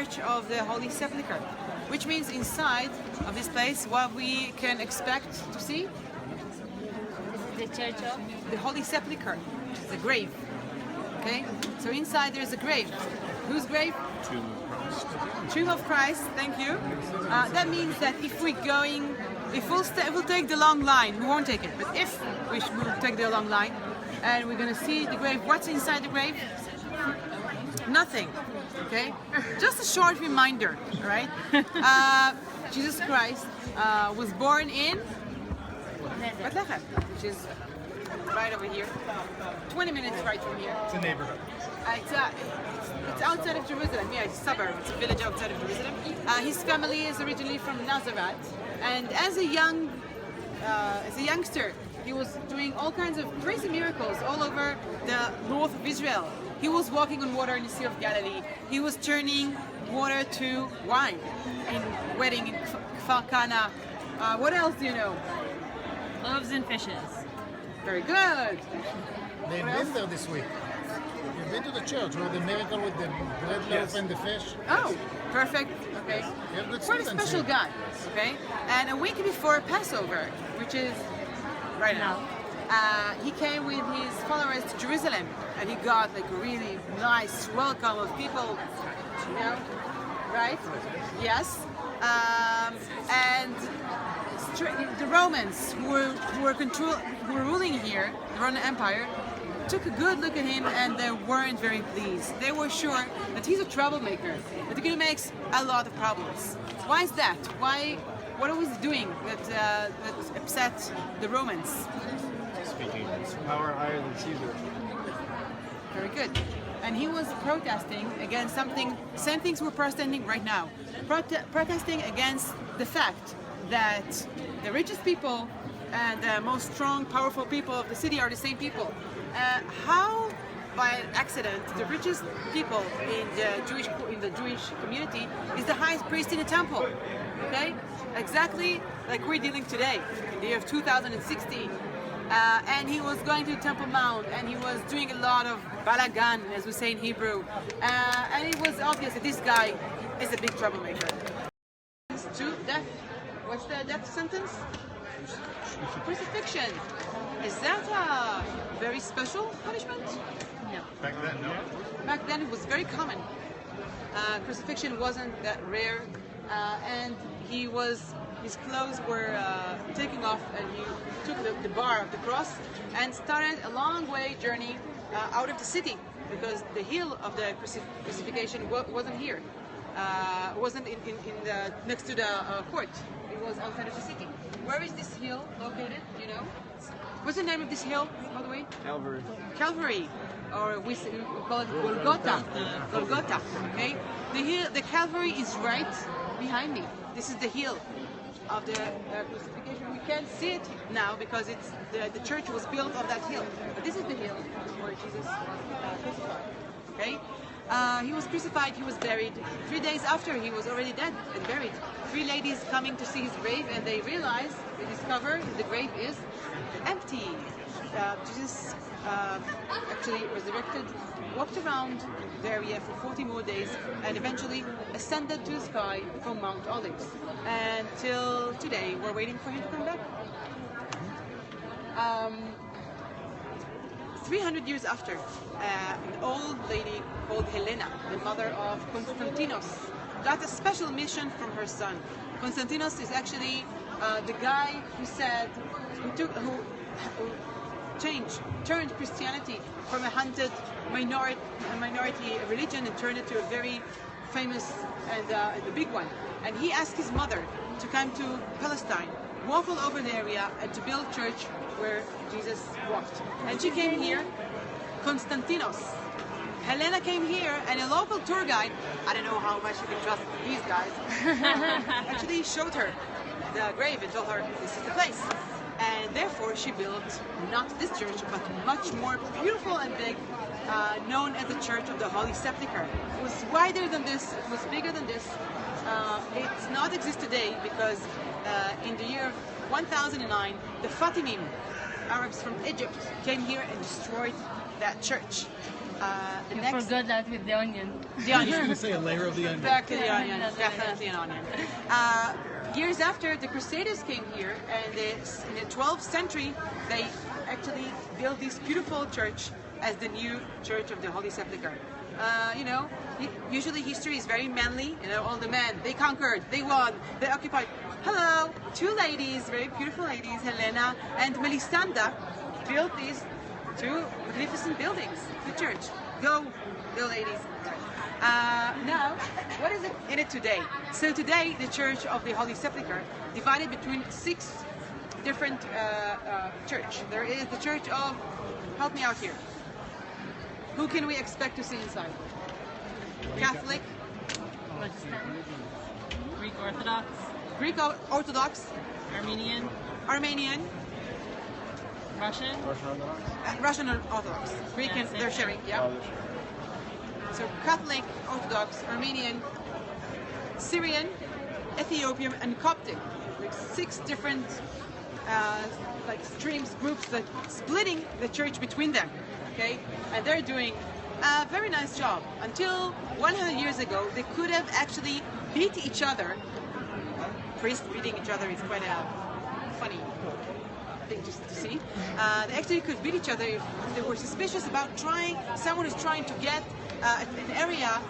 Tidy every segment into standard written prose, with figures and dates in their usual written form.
Church of the Holy Sepulchre, which means inside of this place what we can expect to see? The Church of The Holy Sepulchre, the grave. Okay, so inside there's a grave. Whose grave? Tomb of Christ. Tomb of Christ. Thank you. That means that if we'll take the long line, we won't take it. But if we'll take the long line, and we're gonna see the grave. What's inside the grave? Nothing. Okay, just a short reminder. All right. Jesus Christ was born in Bethlehem, which is right over here, 20 minutes right from here. It's a neighborhood. It's outside of Jerusalem. Yeah, it's a suburb. It's a village outside of Jerusalem. His family is originally from Nazareth, and as a youngster, he was doing all kinds of crazy miracles all over the north of Israel. He was walking on water in the Sea of Galilee. He was turning water to wine in wedding in Kfar Kana. What else do you know? loaves and fishes. Very good. They've been there this week. You've been to the church where the miracle with the bread loaf and the fish. Oh, perfect. Okay. You have good Quite a students special here. guy. Okay. And a week before Passover, which is right now, he came with his followers to Jerusalem, and he got like a really nice welcome of people. You know, right? Yes. And the Romans who were ruling here, the Roman Empire, took a good look at him, and they weren't very pleased. They were sure that he's a troublemaker, that he makes a lot of problems. Why is that? Why? What was he doing that upset the Romans? Speaking of power higher than Caesar. Very good. And he was protesting against something, same things we're protesting right now. Protesting against the fact that the richest people and the most strong, powerful people of the city are the same people. How, by accident, the richest people in the Jewish community is the highest priest in the temple? Okay, exactly like we're dealing today, in the year of 2016. And he was going to Temple Mount, and he was doing a lot of balagan, as we say in Hebrew. And it was obvious that this guy is a big troublemaker. To death. What's the death sentence? Crucifixion. Is that a very special punishment? No. Back then, no. Back then it was very common. Crucifixion wasn't that rare, and his clothes were taken off, and he took the bar of the cross and started a long way journey out of the city, because the hill of the crucifixion wasn't here. Wasn't next to the court. It was outside of the city. Where is this hill located? Do you know? What's the name of this hill, by the way? Calvary. Calvary, or we call it Golgotha. Golgotha. Okay. The Calvary is right behind me. This is the hill of the crucifixion. We can't see it now because it's the church was built on that hill. But this is the hill where Jesus was crucified. Okay. He was crucified, he was buried. 3 days after, he was already dead and buried. 3 ladies coming to see his grave, and they realize, they discover the grave is empty. Jesus actually resurrected, walked around the area for 40 more days, and eventually ascended to the sky from Mount Olives. And till today, we're waiting for him to come back. 300 years after, an old lady called Helena, the mother of Constantinos, got a special mission from her son. Constantinos is actually the guy who turned Christianity from a hunted minority religion and turned it to a very famous and a big one. And he asked his mother to come to Palestine, walk all over the area, and to build church where Jesus walked. And she came here, Constantinos. Helena came here, and a local tour guide, I don't know how much you can trust these guys, actually showed her the grave and told her this is the place. And therefore she built not this church, but much more beautiful and big, known as the Church of the Holy Sepulchre. It was wider than this, it was bigger than this. It's not exist today because in the year 1009, the Fatimim, Arabs from Egypt, came here and destroyed that church. The You next, forgot that with the onion. the I was onion. going to say a layer of the onion. Back to the onion, definitely an onion. Years after, the Crusaders came here, and in the 12th century, they actually built this beautiful church as the new Church of the Holy Sepulchre. You know, usually history is very manly. You know, all the men, they conquered, they won, they occupied. Hello, two ladies, very beautiful ladies, Helena and Melisanda, built these two magnificent buildings, the church. Go ladies. Now, what is it in it today? So today, the Church of the Holy Sepulchre divided between 6 different church. There is the Church of, help me out here. Who can we expect to see inside? Catholic, Greek Orthodox, Greek Orthodox, Armenian, Armenian, Russian. Russian Orthodox. Greek and they're sharing, yeah. So Catholic, Orthodox, Armenian, Syrian, Ethiopian, and Coptic. Like 6 different like streams, groups that splitting the church between them. Okay, and they're doing a very nice job. Until 100 years ago, they could have actually beat each other. Priests beating each other is quite a funny thing to see. They actually could beat each other if they were suspicious about someone who's trying to get an area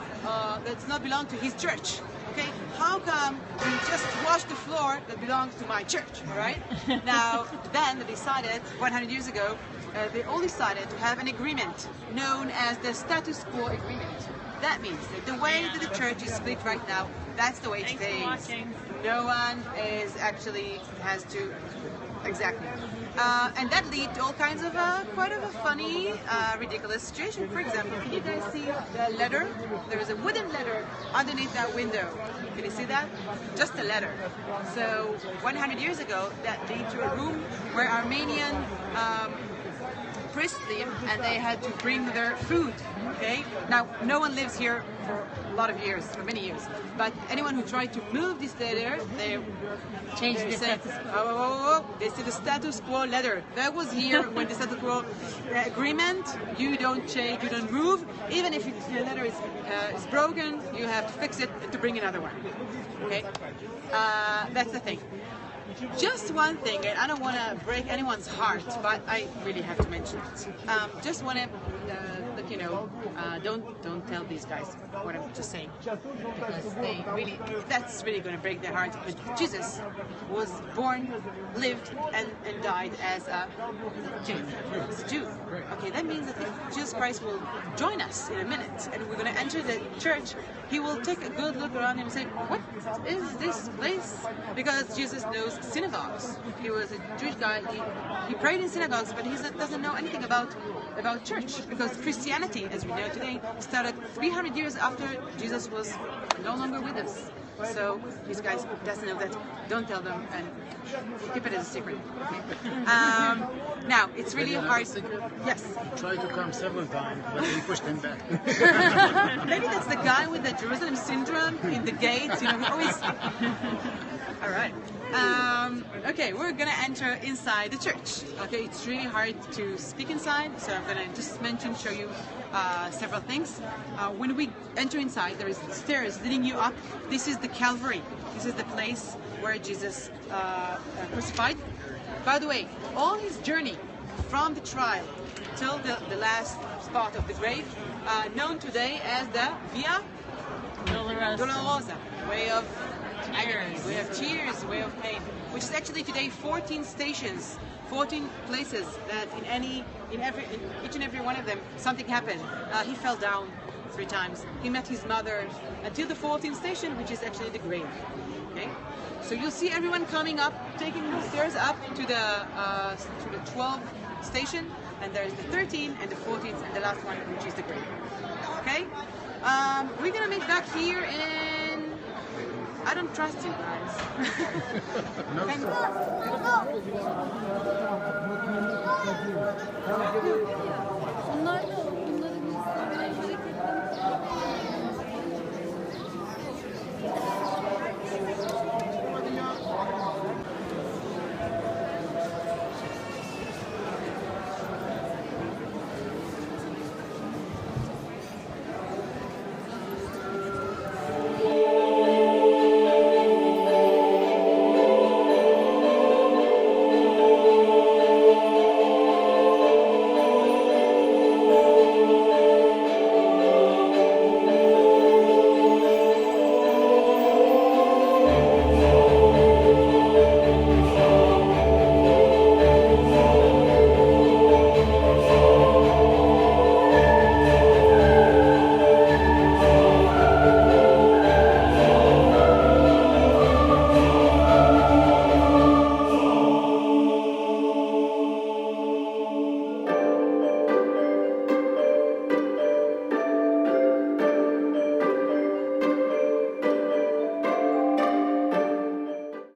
that's not belong to his church. Okay, how come you just wash the floor that belongs to my church? All right. Now, then they decided 100 years ago. They all decided to have an agreement known as the status quo agreement. That means that the way that the church is split right now, that's the way it Thanks for stays. watching. No one is actually has to exactly, and that leads to all kinds of quite of a funny, ridiculous situation. For example, can you guys see the letter? There is a wooden letter underneath that window. Can you see that? Just a letter. So 100 years ago, that led to a room where Armenian priests live, and they had to bring their food. Okay. Now, no one lives here for a lot of years, for many years. But anyone who tried to move this letter, they Changed the said, status quo. oh, this is the status quo letter. That was here when the status quo agreement. You don't change, you don't move. Even if the letter is broken, you have to fix it to bring another one. Okay. That's the thing. Just one thing, and I don't want to break anyone's heart, but I really have to mention it. Just want to let you know, don't tell these guys what I'm just saying, because that's really going to break their heart. But Jesus was born, lived, and died as a Jew. As a Jew. Okay, that means that if Jesus Christ will join us in a minute, and we're going to enter the church, he will take a good look around him and say, what is this place? Because Jesus knows synagogues. He was a Jewish guy. He prayed in synagogues, but he doesn't know anything about church, because Christianity, as we know today, started 300 years after Jesus was no longer with us. So these guys doesn't know that. Don't tell them, and keep it as a secret. Okay? Now it's really hard. Yes. Tried to come several times, but we pushed him back. Maybe that's the guy with the Jerusalem syndrome in the gates. You know, he always. All right. Okay, we're gonna enter inside the church. Okay, it's really hard to speak inside, so I'm gonna just show you several things. When we enter inside, there is stairs leading you up. This is the Calvary. This is the place where Jesus crucified. By the way, all his journey from the trial till the last spot of the grave, known today as the Via Dolorosa, way of agony, way of tears, way of pain, which is actually today 14 stations, 14 places that in each and every one of them something happened. He fell down 3 times. He met his mother until the 14th station, which is actually the grave. Okay, so you'll see everyone coming up, taking the stairs up to the 12th station, and there's the 13th and the 14th and the last one, which is the grave. Okay, we're gonna meet back here in. I don't trust you guys. No, Bunlar